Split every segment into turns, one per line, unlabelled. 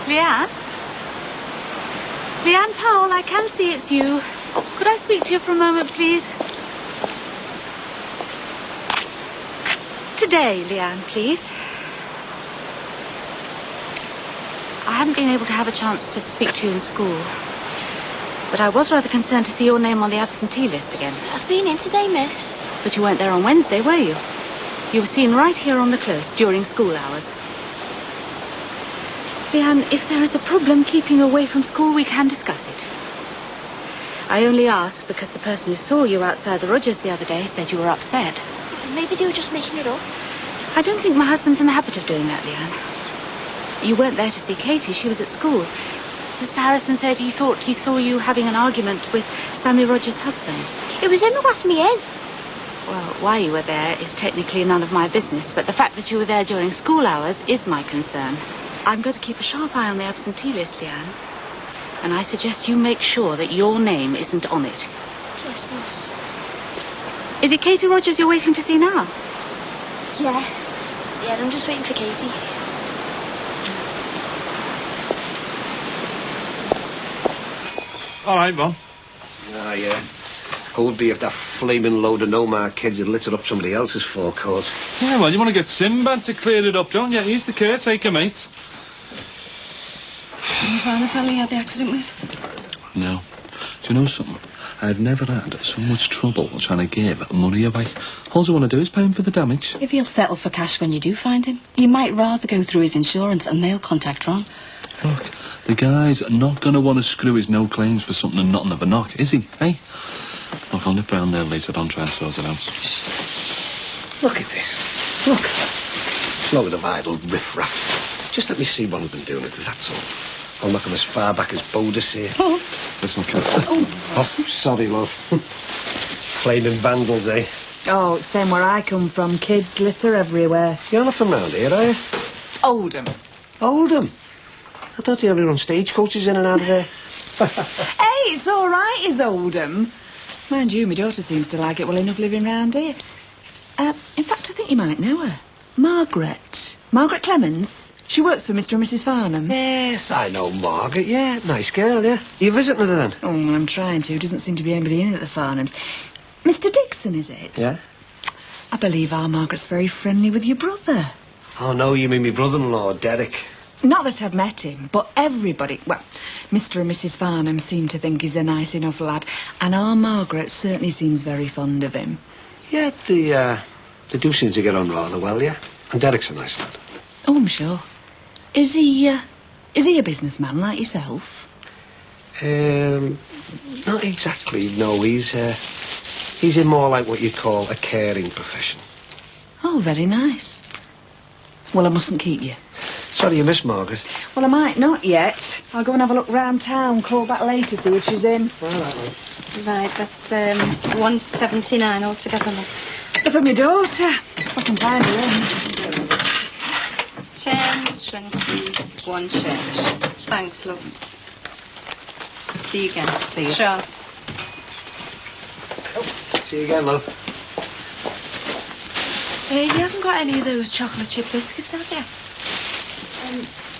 Leanne? Leanne Powell, I can see it's you. Could I speak to you for a moment, please? Today, Leanne, please. I haven't been able to have a chance to speak to you in school, but I was rather concerned to see your name on the absentee list again.
I've been in today, miss.
But you weren't there on Wednesday, were you? You were seen right here on the close during school hours. Leanne, if there is a problem keeping you away from school, we can discuss it. I only ask because the person who saw you outside the Rogers the other day said you were upset.
Maybe they were just making it up.
I don't think my husband's in the habit of doing that, Leanne. You weren't there to see Katie. She was at school. Mr. Harrison said he thought he saw you having an argument with Sammy Rogers' husband.
It was him who asked me in.
Well, why you were there is technically none of my business, but the fact that you were there during school hours is my concern. I'm going to keep a sharp eye on the absentee list, Leanne. And I suggest you make sure that your name isn't on it.
Yes, miss.
Is it Katie Rogers you're waiting to see now?
Yeah. Yeah, I'm just waiting for Katie.
All right, Mum.
Ah, yeah. I would be if that flaming load of Nomad kids had littered up somebody else's forecourt.
Yeah, well, you want to get Sinbad to clear it up, don't you? He's the caretaker, mate.
Did you find the fella you had the accident with?
No. Do you know something? I've never had so much trouble trying to give money away. All I want to do is pay him for the damage.
If he'll settle for cash when you do find him, you might rather go through his insurance and they'll contact Ron.
Look, the guy's not going to want to screw his no claims for something and nothing of a knock, is he? Hey? Look, I'll nip round there later on, try and sort it out.
Look at this. Look. Load of idle riffraff. Just let me see one of them doing it, that's all. I'll knock him as far back as Bodus here.
Oh.
Listen, Cat.
Oh, sorry, love. Flaming vandals, eh?
Oh, it's same where I come from. Kids litter everywhere.
You're not from round here, are you?
Oldham.
Oldham? I thought they only run stagecoaches in and out of there.
Hey, it's all right, is Oldham. Mind you, my daughter seems to like it well enough living round here. In fact, I think you might know her. Margaret. Margaret Clemens. She works for Mr. and Mrs. Farnham.
Yes, I know Margaret, yeah. Nice girl, yeah. Are you visiting her then?
Oh, I'm trying to. Doesn't seem to be anybody in at the Farnhams. Mr. Dixon, is it?
Yeah.
I believe our Margaret's very friendly with your brother.
Oh, no, you mean my brother-in-law, Derek.
Not that I've met him, but everybody... Well, Mr. and Mrs. Farnham seem to think he's a nice enough lad, and our Margaret certainly seems very fond of him.
Yeah, they do seem to get on rather well, yeah. And Derek's a nice lad.
Oh, I'm sure. Is he a businessman like yourself?
Not exactly, no. He's in more like what you'd call a caring profession.
Oh, very nice. Well, I mustn't keep you.
Sorry you missed Margaret.
Well, I might not yet. I'll go and have a look round town, call back later, see if she's in.
All right, mate.
Right, that's 179 altogether, love.
For my daughter. If I can find her in.
10, 20, 1 change. Thanks, love. See you again.
See you.
Sure.
See you again, love.
Hey, you haven't got any of those chocolate chip biscuits, have you?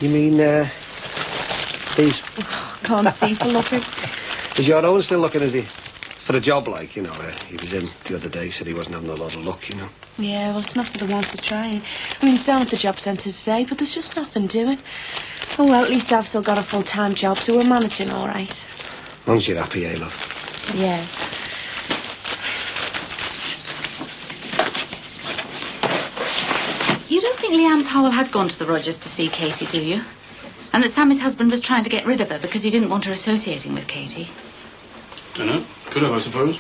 You mean, these?
Can't see for looking.
Is your own still looking, is he? For a job, like, you know, he was in the other day, said he wasn't having a lot of luck, you know.
Yeah, well, it's not for the ones to try. I mean, he's down at the job centre today, but there's just nothing doing. Oh, well, at least I've still got a full-time job, so we're managing all right.
As long as you're happy, eh, love?
Yeah. You don't think Leanne Powell had gone to the Rogers to see Katie, do you? And that Sammy's husband was trying to get rid of her because he didn't want her associating with Katie?
Dunno. Could have, I suppose.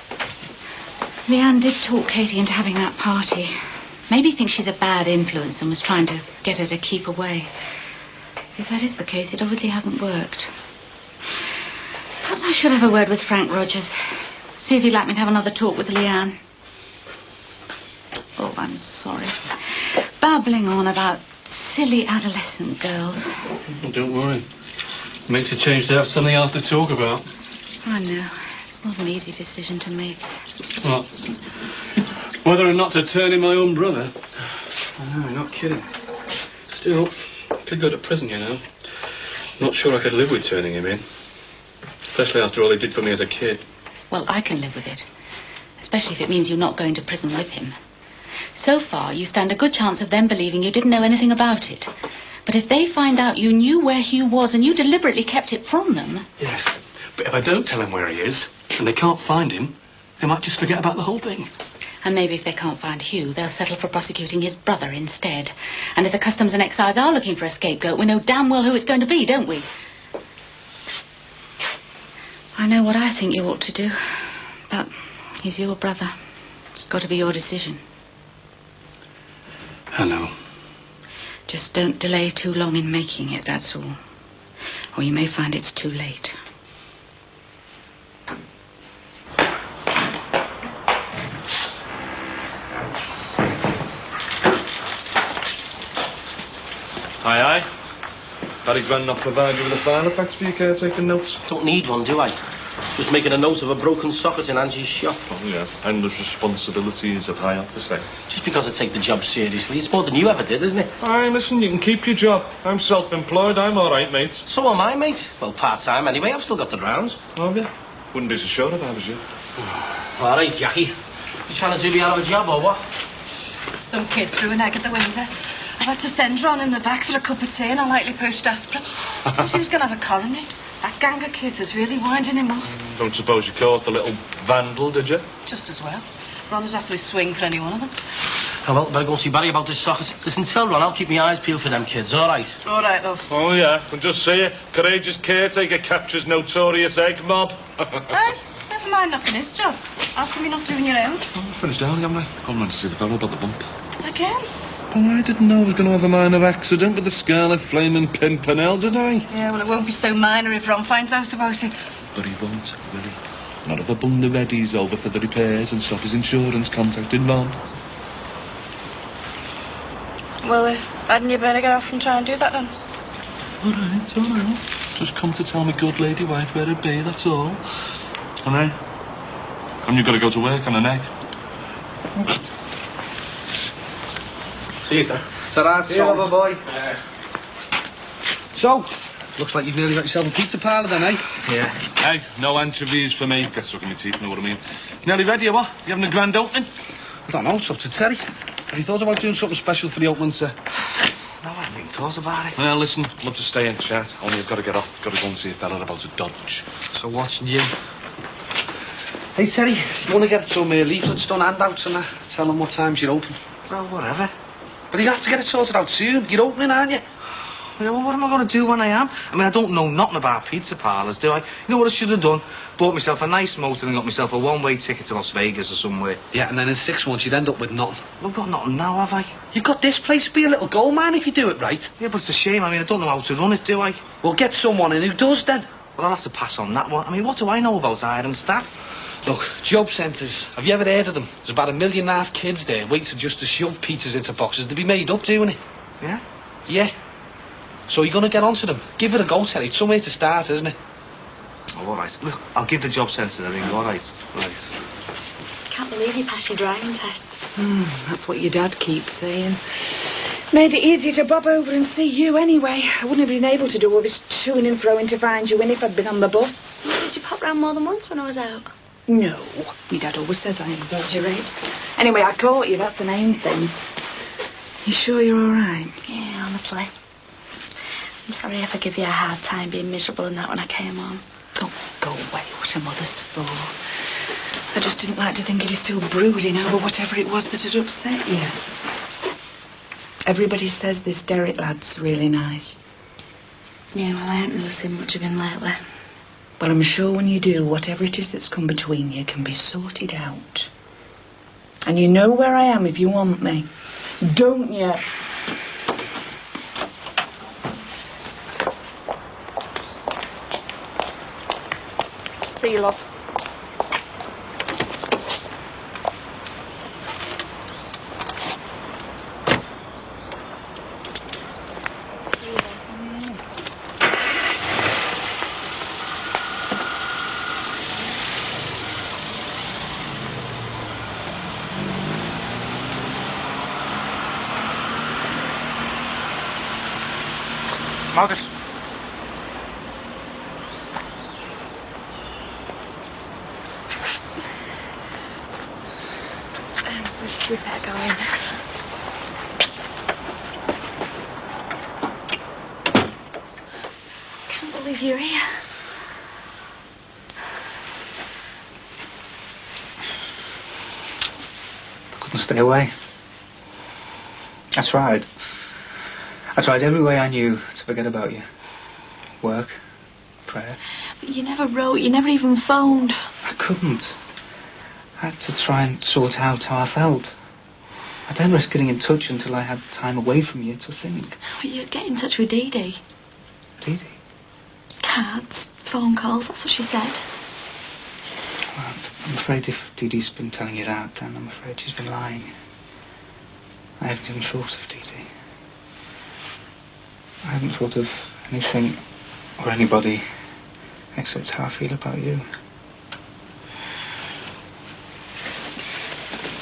Leanne did talk Katie into having that party. Maybe thinks she's a bad influence and was trying to get her to keep away. If that is the case, it obviously hasn't worked. Perhaps I should have a word with Frank Rogers. See if he'd like me to have another talk with Leanne. Oh, I'm sorry. Babbling on about silly adolescent girls.
Well, don't worry. Makes a change to have something else to talk about.
I know. It's not an easy decision to make.
What? Whether or not to turn in my own brother? I know, you're not kidding. Still, could go to prison, you know. Not sure I could live with turning him in. Especially after all he did for me as a kid.
Well, I can live with it. Especially if it means you're not going to prison with him. So far, you stand a good chance of them believing you didn't know anything about it. But if they find out you knew where Hugh was and you deliberately kept it from them...
Yes, but if I don't tell him where he is, and they can't find him, they might just forget about the whole thing.
And maybe if they can't find Hugh, they'll settle for prosecuting his brother instead. And if the Customs and Excise are looking for a scapegoat, we know damn well who it's going to be, don't we? I know what I think you ought to do, but he's your brother. It's got to be your decision.
I know.
Just don't delay too long in making it, that's all. Or you may find it's too late.
Aye, aye. Harry Grant not provide you with a file of facts for your caretaker notes?
Don't need one, do I? Just making a note of a broken socket in Angie's shop.
Oh, yeah. And there's responsibilities of high officer.
Just because I take the job seriously. It's more than you ever did, isn't it?
Aye, listen, you can keep your job. I'm self-employed. I'm all right, mate.
So am I, mate. Well, part-time anyway. I've still got the rounds.
Have you? Wouldn't be so sure if I was you.
All right, Jackie. You trying to do me out of a job or what?
Some kid threw an egg at the window. I've had to send her on in the back for a cup of tea and a lightly poached aspirin. Thought she was going to have a coronary. That gang of kids is really winding him up.
Don't suppose you caught the little vandal, did you?
Just as well. Ron's awfully swing for any one of them.
Oh, well, better go and see Barry about this socket. Listen, tell Ron I'll keep my eyes peeled for them kids, all right?
All right, love.
Oh, yeah. We'll just see it. Courageous caretaker captures notorious egg mob.
Hey, never mind knocking his job. How come you're not doing your own?
Oh, I finished early, haven't I? Gone round to see the fellow about the bump.
Again?
Well, I didn't know I was going to have a minor accident with the Scarlet Flaming Pimpernel, did I?
Yeah, well, it won't be so minor if Ron finds out about it.
But he won't, will he? Not if I bung the Reddies over for the repairs and stop his insurance contacting Ron.
Well, hadn't you better get off and try and do that then?
All right. Just come to tell me good lady wife where it be, that's all. And I? And you've got to go to work on an egg.
See you, sir. It's all right, Silver boy. So, looks like you've nearly got yourself a pizza parlour then, eh?
Yeah.
Hey, no anchovies for me. Get stuck in my teeth, know what I mean. Nearly ready, or what? You having a grand opening?
I don't know, it's up to Terry. Have you thought about doing something special for the opening, sir?
No, I haven't even thought about it.
Well, listen, love to stay and chat. Only I've got to get off. Got to go and see a fella about a dodge.
So what's new? Hey, Terry, you want to get some leaflets done, handouts and that? Tell them what times you're open.
Well, whatever.
But you have to get it sorted out soon. You're opening, aren't you?
Yeah, well, what am I going to do when I am? I mean, I don't know nothing about pizza parlours, do I? You know what I should have done? Bought myself a nice motor and got myself a one-way ticket to Las Vegas or somewhere.
Yeah, and then in 6 months you'd end up with nothing.
Well, I've got nothing now, have I?
You've got this place to be a little gold mine if you do it right.
Yeah, but it's a shame. I mean, I don't know how to run it, do I?
Well, get someone in who does then.
Well, I'll have to pass on that one. I mean, what do I know about hiring staff?
Look, job centres. Have you ever heard of them? There's about 1.5 million kids there waiting just to shove pizzas into boxes to be made up doing it.
Yeah?
Yeah. So you're going to get onto them. Give it a go, Terry. It's somewhere to start, isn't it?
Oh, all right. Look, I'll give the job centre a ring, all right? Right.
Can't believe you passed your driving test.
That's what your dad keeps saying. Made it easier to bob over and see you anyway. I wouldn't have been able to do all this toing and froing to find you in if I'd been on the bus.
Did you pop round more than once when I was out?
No, my dad always says I exaggerate. Anyway, I caught you, that's the main thing. You sure you're all right?
Yeah, honestly. I'm sorry if I give you a hard time being miserable and that when I came home.
Oh, go away, what a mother's for. I just didn't like to think of you still brooding over whatever it was that had upset you. Everybody says this Derek lad's really nice.
Yeah, well, I haven't really seen much of him lately.
Well, I'm sure when you do, whatever it is that's come between you can be sorted out. And you know where I am if you want me. Don't you?
See you, love.
Marcus.
we'd better go in. Can't believe you're here.
I couldn't stay away. I tried. I tried every way I knew to forget about you. Work, prayer.
But you never wrote, you never even phoned.
I couldn't. I had to try and sort out how I felt. I didn't risk getting in touch until I had time away from you to think.
But you'd get in touch with Dee Dee.
Dee Dee?
Cards, phone calls, that's what she said.
Well, I'm afraid if Dee Dee's been telling you that, then I'm afraid she's been lying. I haven't even thought of Dee Dee. I haven't thought of anything or anybody except how I feel about you.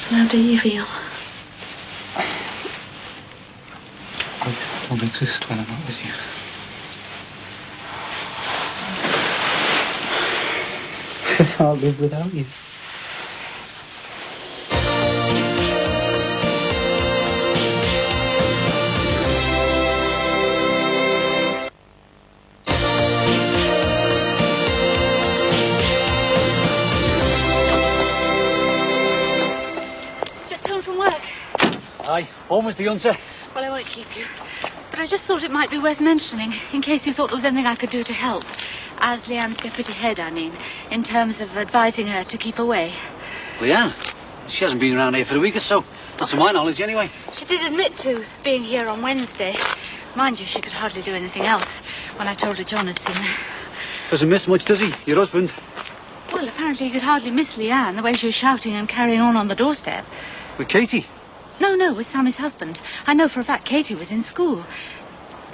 How do you feel?
I don't exist when I'm not with you. I can't live without you.
Just home from work.
Aye, home was the answer.
Well, I won't keep you. But I just thought it might be worth mentioning, in case you thought there was anything I could do to help. As Leanne's deputy head, I mean, in terms of advising her to keep away.
Leanne? She hasn't been around here for a week or so. Not to my knowledge, anyway.
She did admit to being here on Wednesday. Mind you, she could hardly do anything else when I told her John had seen her.
Doesn't miss much, does he? Your husband?
Well, apparently he could hardly miss Leanne, the way she was shouting and carrying on the doorstep.
With Katie?
No, with Sammy's husband. I know for a fact Katie was in school.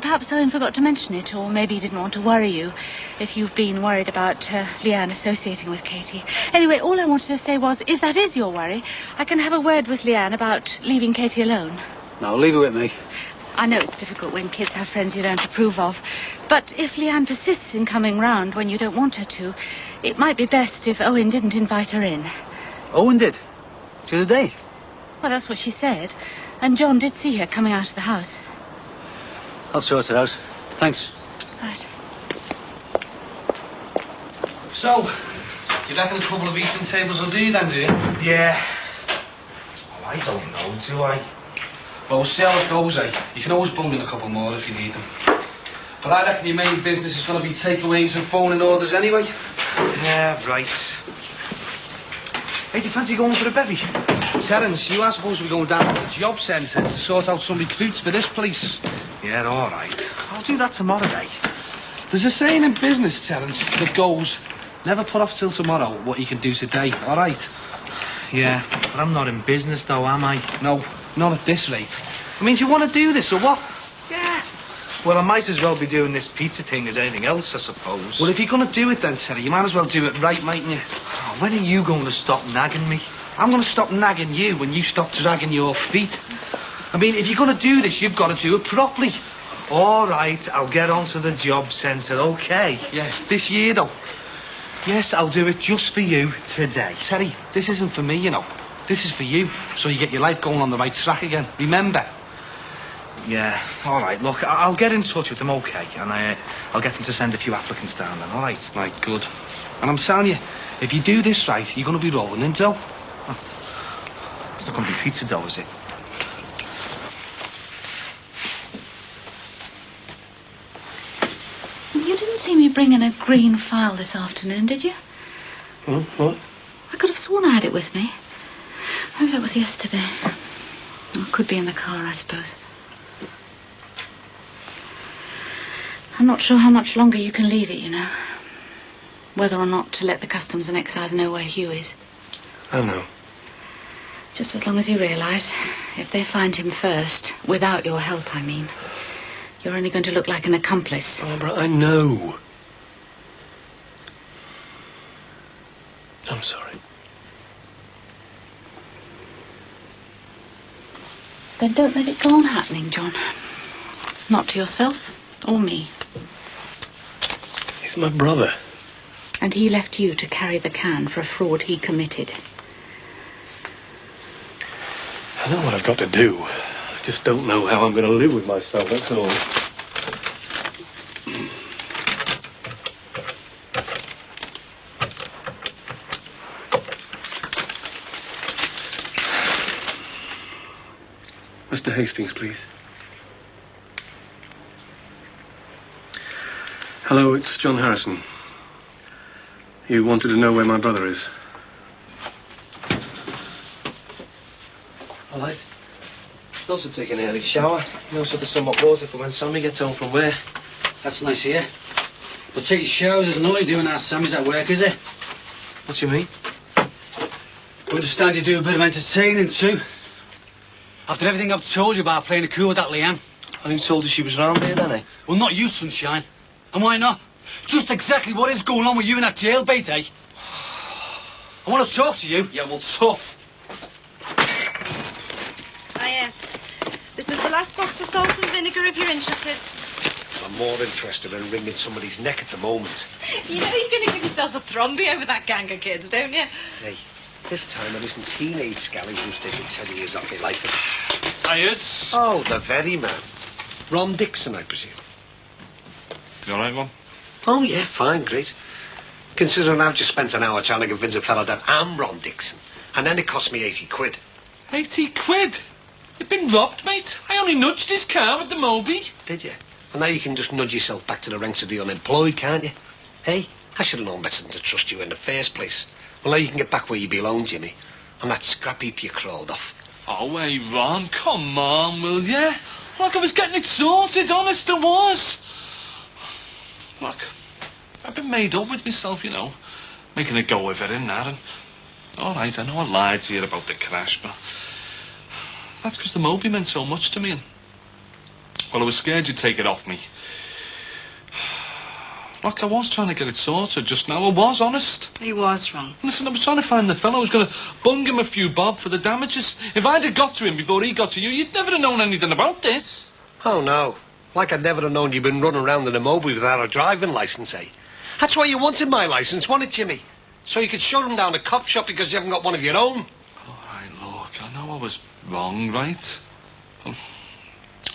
Perhaps Owen forgot to mention it, or maybe he didn't want to worry you if you've been worried about Leanne associating with Katie. Anyway, all I wanted to say was, if that is your worry, I can have a word with Leanne about leaving Katie alone.
No, leave it with me.
I know it's difficult when kids have friends you don't approve of, but if Leanne persists in coming round when you don't want her to, it might be best if Owen didn't invite her in.
Owen did? The other day?
Well, that's what she said. And John did see her coming out of the house.
I'll sort it out. Thanks.
Right.
So, you reckon a couple of eating tables will do you then, do you? Yeah. Well, I don't know, do I? Well, we'll see how it goes, eh? You can always bung in a couple more if you need them. But I reckon your main business is going to be takeaways and phoning orders anyway. Yeah, right. Hey, do you fancy going for a bevy? Terence, you are supposed to be going down to the job centre to sort out some recruits for this place. Yeah, all right. I'll do that tomorrow, eh? There's a saying in business, Terence, that goes, never put off till tomorrow what you can do today, all right? Yeah, but I'm not in business, though, am I? No, not at this rate. I mean, do you want to do this, or what? Yeah. Well, I might as well be doing this pizza thing as anything else, I suppose. Well, if you're going to do it then, Terry, you might as well do it right, mightn't you? Oh, when are you going to stop nagging me? I'm going to stop nagging you when you stop dragging your feet. I mean, if you're going to do this, you've got to do it properly. All right, I'll get onto the job centre, OK? Yeah, this year, though. Yes, I'll do it just for you today. Terry, this isn't for me, you know. This is for you, so you get your life going on the right track again. Remember? Yeah, all right, look, I'll get in touch with them, OK? And I'll get them to send a few applicants down then, all right? Right, good. And I'm telling you, if you do this right, you're going to be rolling in dough. It's not going to be pizza dough, is it?
You didn't see me bring in a green file this afternoon, did you?
What?
I could have sworn I had it with me. Maybe that was yesterday. It could be in the car, I suppose. I'm not sure how much longer you can leave it, you know. Whether or not to let the Customs and Excise know where Hugh is.
I know.
Just as long as you realise, if they find him first, without your help, I mean, you're only going to look like an accomplice.
Barbara, I know. I'm sorry.
Then don't let it go on happening, John. Not to yourself or me.
He's my brother.
And he left you to carry the can for a fraud he committed.
I know what I've got to do. I just don't know how I'm going to live with myself, that's all. Mr. Hastings, please. Hello, it's John Harrison. You wanted to know where my brother is.
All right. Those to take an early shower. You know, so there's some hot water for when Sammy gets home from work.
That's nice of you. But taking showers isn't all you're doing now Sammy's at work, is it?
What do you mean?
I understand you do a bit of entertaining too. After everything I've told you about playing a cool with that Leanne.
And who told you she was round here then, eh?
Well, not you, Sunshine. And why not? Just exactly what is going on with you in that jailbait, eh? I want to talk to you.
Yeah, well, tough.
This is the last box of salt and vinegar if you're interested.
I'm more interested in wringing somebody's neck at the moment.
You know you're going to give yourself a thromby over that gang of kids, don't you?
Hey, this time it isn't teenage scallies who's taking 10 years off my life.
Hiya.
Oh, the very man. Ron Dixon, I presume.
You all right, Ron?
Oh, yeah, fine, great. Considering I've just spent an hour trying to convince a fella that I'm Ron Dixon, and then it cost me 80 quid.
80 quid? You've been robbed, mate. I only nudged his car with the Moby.
Did you? And now you can just nudge yourself back to the ranks of the unemployed, can't you? Hey, I should have known better than to trust you in the first place. Well, now you can get back where you belong, Jimmy. On that scrap heap you crawled off.
Oh, hey, Ron, come on, will ya? Look, I was getting it sorted, honest I was. Look, I've been made up with myself, you know. Making a go of it in that, and... All right, I know I lied to you about the crash, but... That's because the Moby meant so much to me, and... Well, I was scared you'd take it off me. Look, I was trying to get it sorted just now. I was, honest.
He was wrong.
Listen, I was trying to find the fellow who was going to bung him a few bob for the damages. If I'd have got to him before he got to you, you'd never have known anything about this.
Oh, no. Like I'd never have known you'd been running around in a Moby without a driving licence, eh? That's why you wanted my licence, wasn't it, Jimmy? So you could shut them down a cop shop because you haven't got one of your own.
All right, look, I know I was wrong, right?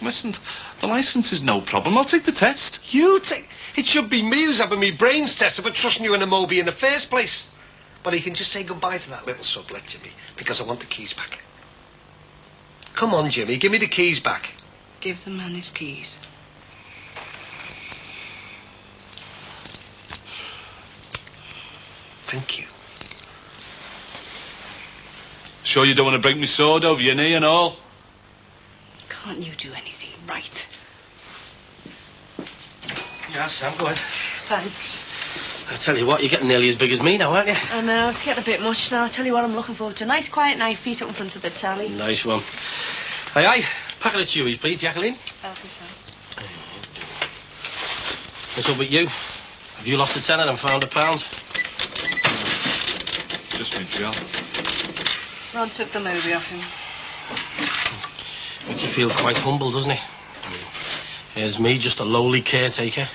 Listen, the licence is no problem. I'll take the test.
You take... It should be me who's having me brains tested for trusting you in a Moby in the first place. But you can just say goodbye to that little sublet, Jimmy, because I want the keys back. Come on, Jimmy, give me the keys back.
Give the man his keys.
Thank you.
Sure you don't want to break me sword over your knee and all?
Can't you do anything right?
Yeah, Sam, go ahead.
Thanks.
I tell you what, you're getting nearly as big as me now, aren't you?
I know, it's getting a bit much now. I tell you what, I'm looking forward to a nice quiet night, feet up in front of the telly.
Nice one. Aye, aye. Packet of chewies, please, Jacqueline.
Help yourself.
What's up with you? Have you lost a tenner and found £1?
Just my job.
Ron took the Moby off him.
Makes you feel quite humble, doesn't it? Here's me, just a lowly caretaker.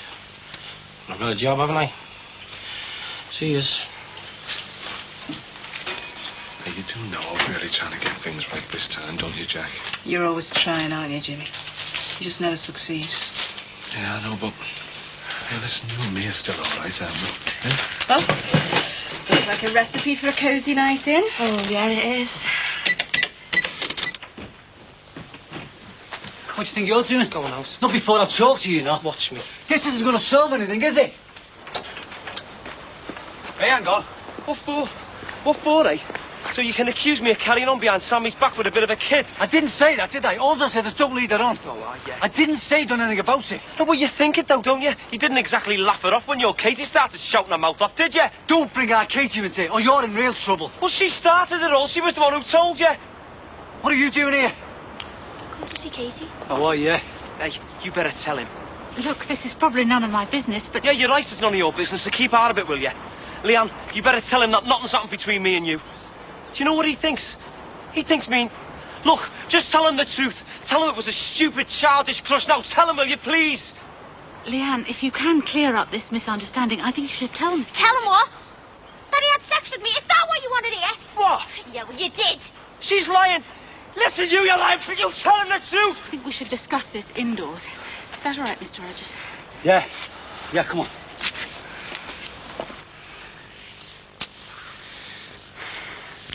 I've got a job, haven't I? See yous.
Hey, you do know I was really trying to get things right this time, don't you, Jack?
You're always trying, aren't you, Jimmy? You just never succeed.
Yeah, I know, but... Hey, listen, you and me are still all right, aren't we? Yeah?
Oh, looks like a recipe for a cosy night in.
Oh, yeah, it is.
What do you think you're doing?
Going out.
Not before I talk to you, not.
Watch me.
This isn't going to solve anything, is it? Hey, hang on.
What for? What for, eh? So you can accuse me of carrying on behind Sammy's back with a bit of a kid?
I didn't say that, did I? All I said is don't lead her on.
Oh, yeah.
I didn't say done anything about it.
No, well, you think it, though, don't you? You didn't exactly laugh it off when your Katie started shouting her mouth off, did you?
Don't bring our Katie into it, or you're in real trouble.
Well, she started it all. She was the one who told you.
What are you doing here?
Come to see Katie.
Oh, yeah.
Hey, you better tell him.
Look, this is probably none of my business, but...
Yeah, you're right, it's none of your business, so keep out of it, will you? Leanne, you better tell him that nothing's happened between me and you. Do you know what he thinks? He thinks me... Look, just tell him the truth. Tell him it was a stupid, childish crush. Now, tell him, will you, please?
Leanne, if you can clear up this misunderstanding, I think you should tell Mr.
Tell him what? That he had sex with me. Is that what you wanted to hear?
What?
Yeah, well, you did.
She's lying. Listen, you lying, but you tell him the truth!
I think we should discuss this indoors. Is that all right, Mr. Rogers?
Yeah. Yeah, come on.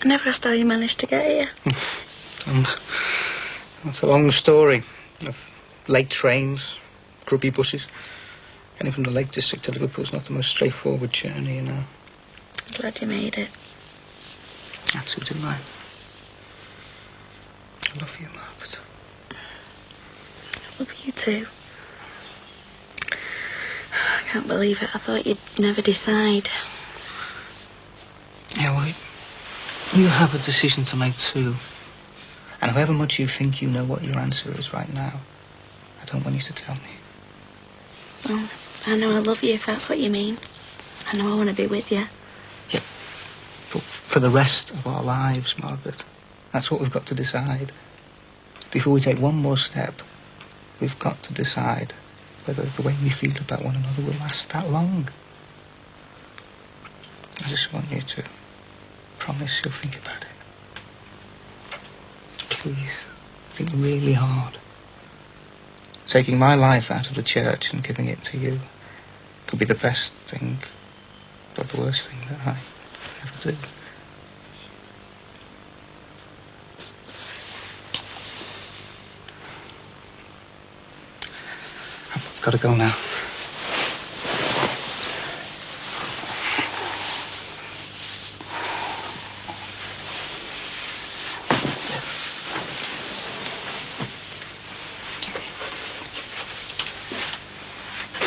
I never asked how you managed to get here.
And that's a long story of late trains, grubby buses. Getting from the Lake District to Liverpool's not the most straightforward journey, you know.
I'm glad you made it.
That's who did mine. I love you, Margaret.
I love you too. I can't believe it. I thought you'd never decide.
Yeah, well, you have a decision to make too. And however much you think you know what your answer is right now, I don't want you to tell me.
Well, I know I love you if that's what you mean. I know I want to be with you.
Yeah, but for the rest of our lives, Margaret, that's what we've got to decide. Before we take one more step, we've got to decide whether the way we feel about one another will last that long. I just want you to promise you'll think about it. Please, think really hard. Taking my life out of the church and giving it to you could be the best thing, but the worst thing that I ever did. I've got to go now.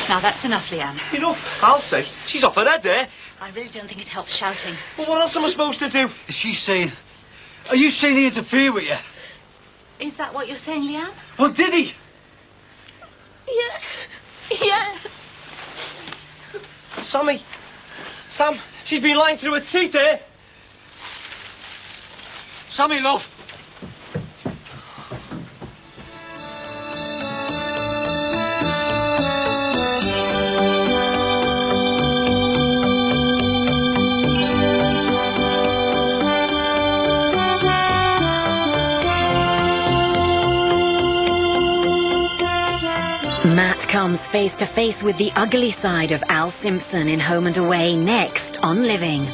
Now, that's enough, Leanne.
Enough, I'll say. She's off her head, eh?
I really don't think it helps shouting.
Well, what else am I supposed to do?
Is she saying... Are you saying he interfered with you?
Is that what you're saying, Leanne?
Oh, did he?
Yeah. Yeah.
Sammy. Sam, she's been lying through her teeth, eh?
Sammy, love.
Matt comes face to face with the ugly side of Al Simpson in Home and Away next on Living.